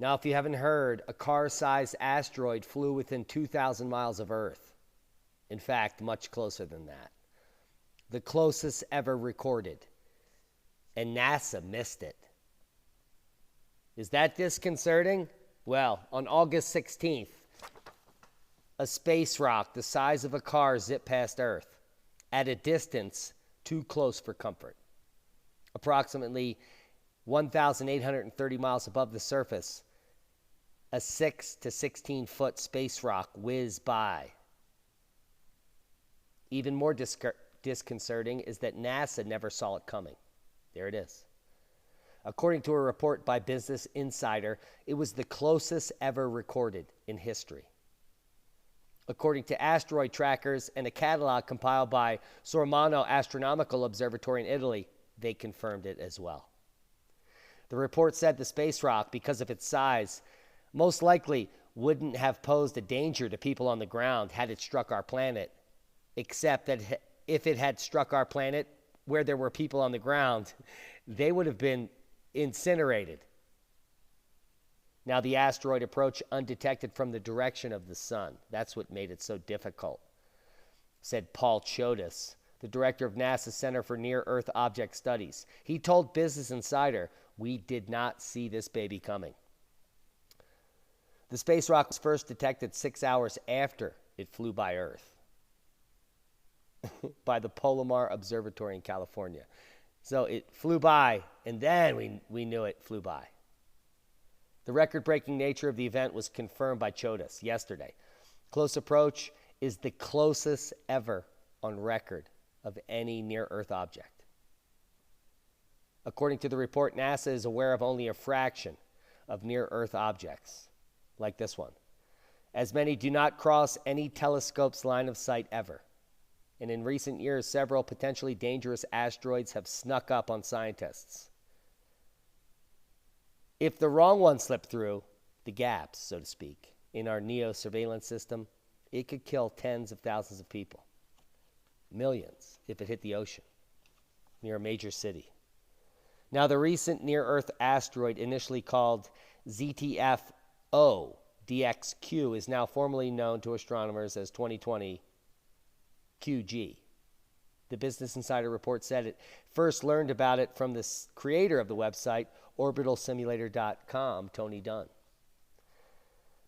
Now, if you haven't heard, a car-sized asteroid flew within 2,000 miles of Earth. In fact, much closer than that. The closest ever recorded. And NASA missed it. Is that disconcerting? Well, on August 16th, a space rock the size of a car zipped past Earth at a distance too close for comfort. Approximately 1,830 miles above the surface, a 6 to 16-foot space rock whizzed by. Even more disconcerting is that NASA never saw it coming. There it is. According to a report by Business Insider, it was the closest ever recorded in history. According to asteroid trackers and a catalog compiled by Sormano Astronomical Observatory in Italy, they confirmed it as well. The report said the space rock, because of its size, most likely wouldn't have posed a danger to people on the ground had it struck our planet, except that if it had struck our planet where there were people on the ground, they would have been incinerated. Now, the asteroid approached undetected from the direction of the sun. That's what made it so difficult, said Paul Chodas, the director of NASA's Center for Near-Earth Object Studies. He told Business Insider, "We did not see this baby coming." The space rock was first detected 6 hours after it flew by Earth by the Palomar Observatory in California. So it flew by, and then we knew it flew by. The record-breaking nature of the event was confirmed by Chodas yesterday. Close approach is the closest ever on record of any near-Earth object. According to the report, NASA is aware of only a fraction of near-Earth objects, like this one, as many do not cross any telescope's line of sight ever. And in recent years, several potentially dangerous asteroids have snuck up on scientists. If the wrong one slipped through the gaps, so to speak, in our NEO surveillance system, it could kill tens of thousands of people. Millions if it hit the ocean near a major city. Now, the recent near-Earth asteroid, initially called ZTF-O DXQ, is now formally known to astronomers as 2020 QG. The Business Insider report said it first learned about it from the creator of the website, orbitalsimulator.com, Tony Dunn.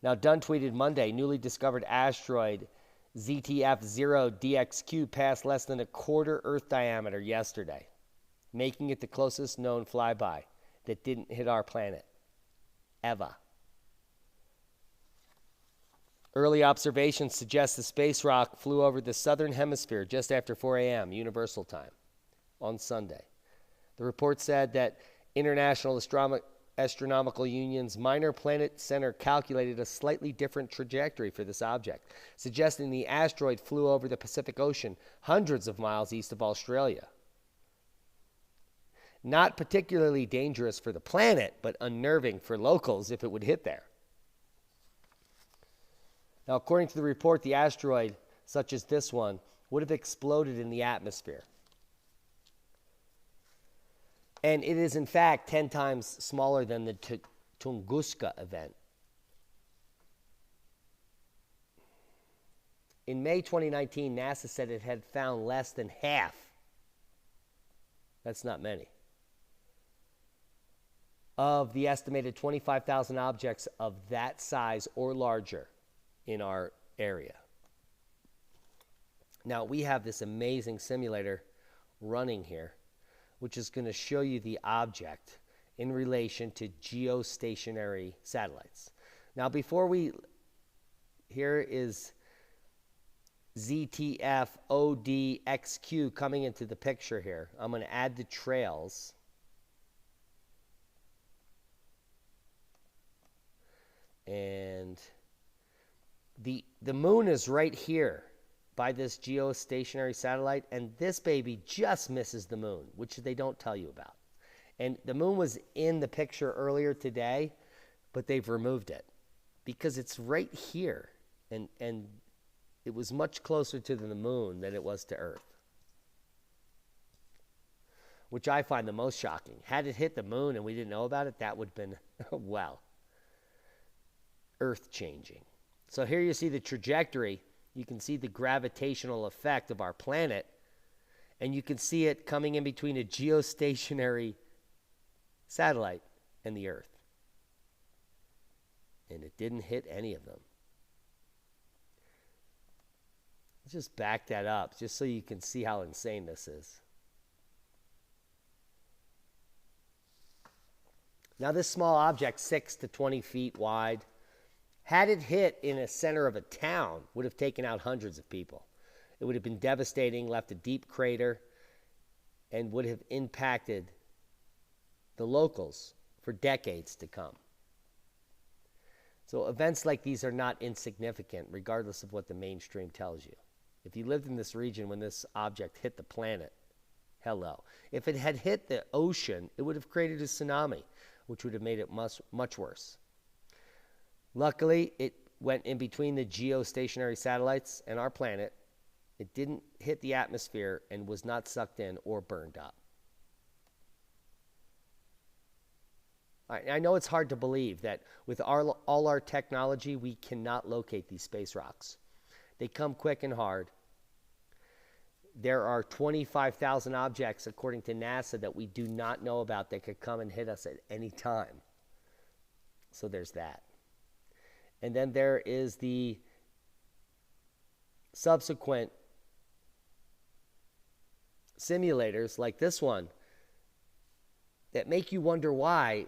Now, Dunn tweeted Monday, newly discovered asteroid ZTF-0DXQ passed less than a quarter Earth diameter yesterday, making it the closest known flyby that didn't hit our planet, ever. Early observations suggest the space rock flew over the southern hemisphere just after 4 a.m. Universal Time on Sunday. The report said that International Astronomical Union's Minor Planet Center calculated a slightly different trajectory for this object, suggesting the asteroid flew over the Pacific Ocean hundreds of miles east of Australia. Not particularly dangerous for the planet, but unnerving for locals if it would hit there. Now, according to the report, the asteroid, such as this one, would have exploded in the atmosphere. And it is, in fact, 10 times smaller than the Tunguska event. In May 2019, NASA said it had found less than half. That's not many. Of the estimated 25,000 objects of that size or larger in our area. Now, we have this amazing simulator running here, which is going to show you the object in relation to geostationary satellites. Now, here is ZTF-ODXQ coming into the picture here. I'm going to add the trails. And the moon is right here by this geostationary satellite, and this baby just misses the moon, which they don't tell you about. And the moon was in the picture earlier today, but they've removed it because it's right here, and it was much closer to the moon than it was to Earth, which I find the most shocking. Had it hit the moon and we didn't know about it, that would have been, well. earth-changing. So here you see the trajectory. You can see the gravitational effect of our planet, and you can see it coming in between a geostationary satellite and the Earth. And it didn't hit any of them. Let's just back that up just so you can see how insane this is. Now this small object, 6 to 20 feet wide, had it hit in a center of a town, would have taken out hundreds of people. It would have been devastating, left a deep crater, and would have impacted the locals for decades to come. So events like these are not insignificant, regardless of what the mainstream tells you. If you lived in this region when this object hit the planet, hello. If it had hit the ocean, it would have created a tsunami, which would have made it much, much worse. Luckily, it went in between the geostationary satellites and our planet. It didn't hit the atmosphere and was not sucked in or burned up. I know it's hard to believe that with all our technology, we cannot locate these space rocks. They come quick and hard. There are 25,000 objects, according to NASA, that we do not know about that could come and hit us at any time. So there's that. And then there is the subsequent simulators like this one that make you wonder why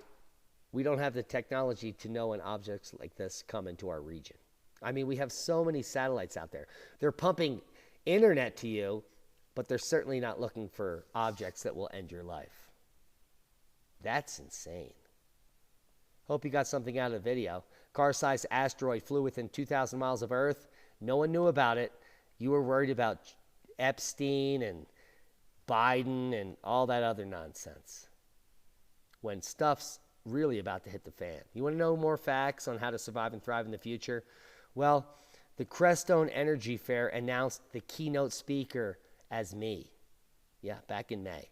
we don't have the technology to know when objects like this come into our region. I mean, we have so many satellites out there. They're pumping internet to you, but they're certainly not looking for objects that will end your life. That's insane. Hope you got something out of the video. Car-sized asteroid flew within 2,000 miles of Earth. No one knew about it. You were worried about Epstein and Biden and all that other nonsense. When stuff's really about to hit the fan. You want to know more facts on how to survive and thrive in the future? Well, the Crestone Energy Fair announced the keynote speaker as me. Yeah, back in May.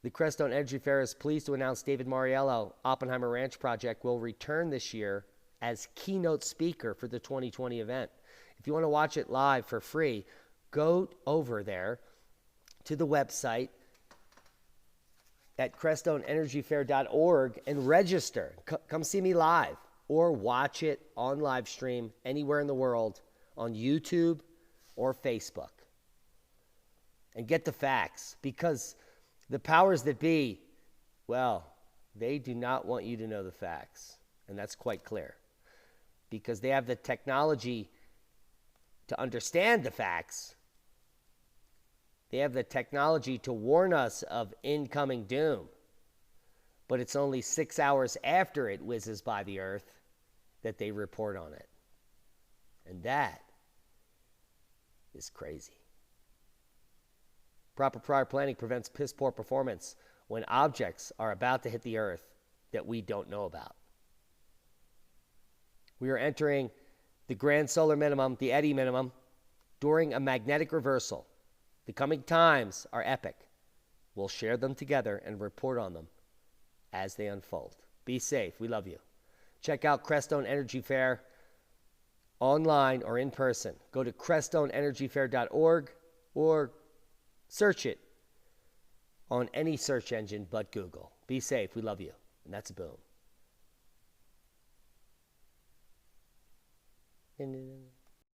The Crestone Energy Fair is pleased to announce David Mariello, Oppenheimer Ranch Project, will return this year as keynote speaker for the 2020 event. If you want to watch it live for free, go over there to the website at crestoneenergyfair.org and register. Come see me live or watch it on live stream anywhere in the world on YouTube or Facebook. And get the facts, because the powers that be, well, they do not want you to know the facts. And that's quite clear, because they have the technology to understand the facts. They have the technology to warn us of incoming doom. But it's only 6 hours after it whizzes by the Earth that they report on it. And that is crazy. Proper prior planning prevents piss-poor performance when objects are about to hit the Earth that we don't know about. We are entering the grand solar minimum, the eddy minimum, during a magnetic reversal. The coming times are epic. We'll share them together and report on them as they unfold. Be safe. We love you. Check out Crestone Energy Fair online or in person. Go to crestoneenergyfair.org or search it on any search engine but Google. Be safe. We love you. And that's a boom.